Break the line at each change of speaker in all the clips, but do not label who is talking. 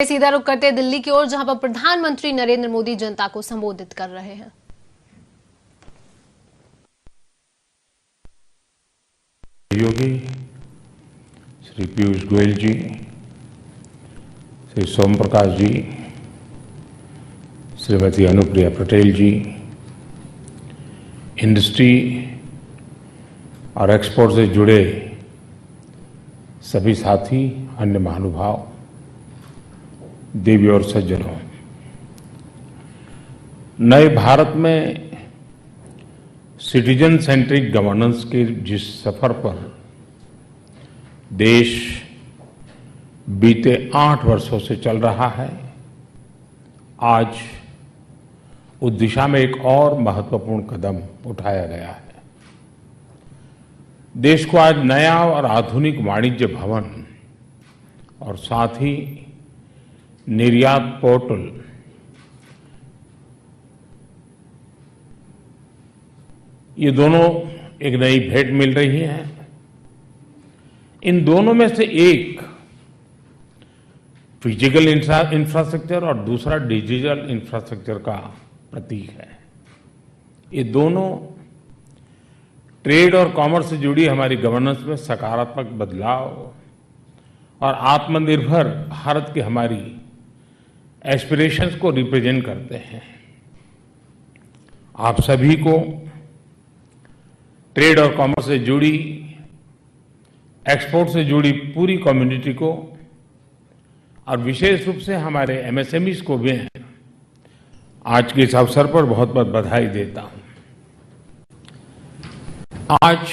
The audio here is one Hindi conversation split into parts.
सीधा रुख करते दिल्ली की ओर, जहां पर प्रधानमंत्री नरेंद्र मोदी जनता को संबोधित कर रहे हैं।
योगी श्री पीयूष गोयल जी, श्री सोम प्रकाश जी, श्रीमती अनुप्रिया पटेल जी, इंडस्ट्री और एक्सपोर्ट से जुड़े सभी साथी, अन्य महानुभाव, देवी और सज्जनों, नए भारत में सिटीजन सेंट्रिक गवर्नेंस के जिस सफर पर देश बीते 8 वर्षों से चल रहा है, आज उस दिशा में एक और महत्वपूर्ण कदम उठाया गया है। देश को आज नया और आधुनिक वाणिज्य भवन और साथ ही निर्यात पोर्टल, ये दोनों एक नई भेंट मिल रही है। इन दोनों में से एक फिजिकल इंफ्रास्ट्रक्चर और दूसरा डिजिटल इंफ्रास्ट्रक्चर का प्रतीक है। ये दोनों ट्रेड और कॉमर्स से जुड़ी हमारी गवर्नेंस में सकारात्मक बदलाव और आत्मनिर्भर भारत की हमारी एस्पिरेशंस को रिप्रेजेंट करते हैं। आप सभी को, ट्रेड और कॉमर्स से जुड़ी, एक्सपोर्ट से जुड़ी पूरी कम्युनिटी को और विशेष रूप से हमारे एमएसएमईज को भी आज के इस अवसर पर बहुत बहुत बधाई देता हूं। आज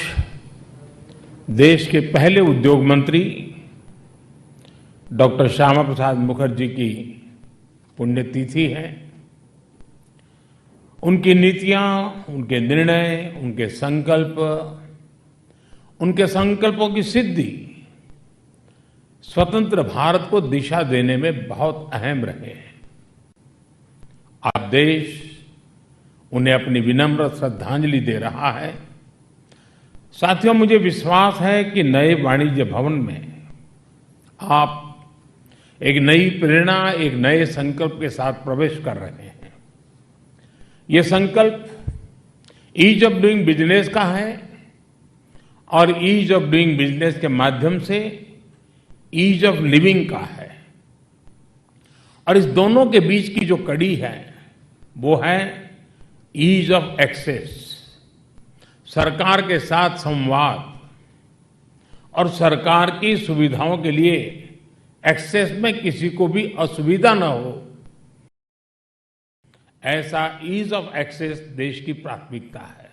देश के पहले उद्योग मंत्री डॉक्टर श्यामा प्रसाद मुखर्जी की पुण्यतिथि है। उनकी नीतियां, उनके निर्णय, उनके संकल्पों की सिद्धि स्वतंत्र भारत को दिशा देने में बहुत अहम रहे हैं। आज देश उन्हें अपनी विनम्र श्रद्धांजलि दे रहा है। साथियों, मुझे विश्वास है कि नए वाणिज्य भवन में आप एक नई प्रेरणा, एक नए संकल्प के साथ प्रवेश कर रहे हैं। ये संकल्प ईज ऑफ डूइंग बिजनेस का है और ईज ऑफ डूइंग बिजनेस के माध्यम से ईज ऑफ लिविंग का है। और इस दोनों के बीच की जो कड़ी है वो है ईज ऑफ एक्सेस, सरकार के साथ संवाद और सरकार की सुविधाओं के लिए एक्सेस में किसी को भी असुविधा न हो, ऐसा ईज ऑफ एक्सेस देश की प्राथमिकता है।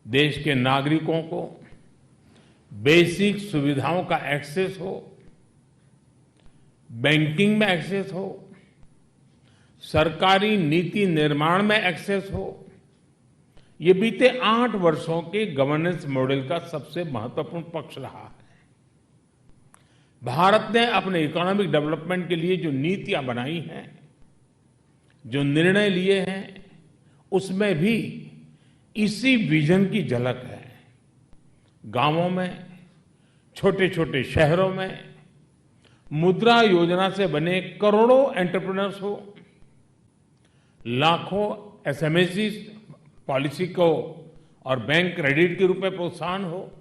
देश के नागरिकों को बेसिक सुविधाओं का एक्सेस हो, बैंकिंग में एक्सेस हो, सरकारी नीति निर्माण में एक्सेस हो, ये बीते 8 वर्षों के गवर्नेंस मॉडल का सबसे महत्वपूर्ण पक्ष रहा है। भारत ने अपने इकोनॉमिक डेवलपमेंट के लिए जो नीतियां बनाई हैं, जो निर्णय लिए हैं, उसमें भी इसी विजन की झलक है। गांवों में, छोटे छोटे शहरों में मुद्रा योजना से बने करोड़ों एंटरप्रेन्योर्स हो, लाखों एसएमएसी पॉलिसी को और बैंक क्रेडिट के रूप में प्रोत्साहन हो,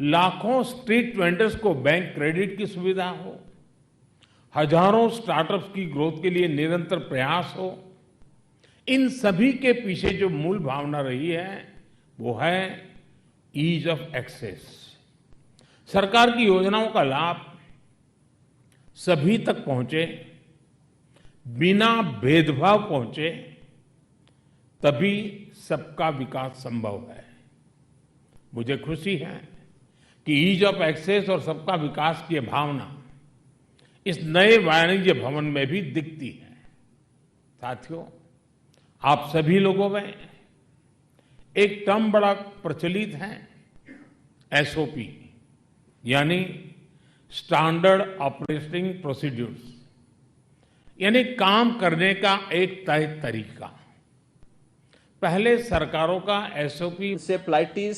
लाखों स्ट्रीट वेंडर्स को बैंक क्रेडिट की सुविधा हो, हजारों स्टार्टअप्स की ग्रोथ के लिए निरंतर प्रयास हो। इन सभी के पीछे जो मूल भावना रही है वो है ईज ऑफ एक्सेस। सरकार की योजनाओं का लाभ सभी तक पहुंचे, बिना भेदभाव पहुंचे, तभी सबका विकास संभव है। मुझे खुशी है कि ईज ऑफ एक्सेस और सबका विकास की भावना इस नए वाणिज्य भवन में भी दिखती है। साथियों, आप सभी लोगों में एक टर्म बड़ा प्रचलित है, एसओपी, यानी स्टैंडर्ड ऑपरेटिंग प्रोसीड्यूर्स, यानी काम करने का एक तय तरीका। पहले सरकारों का एसओपी
से पोलाइटिस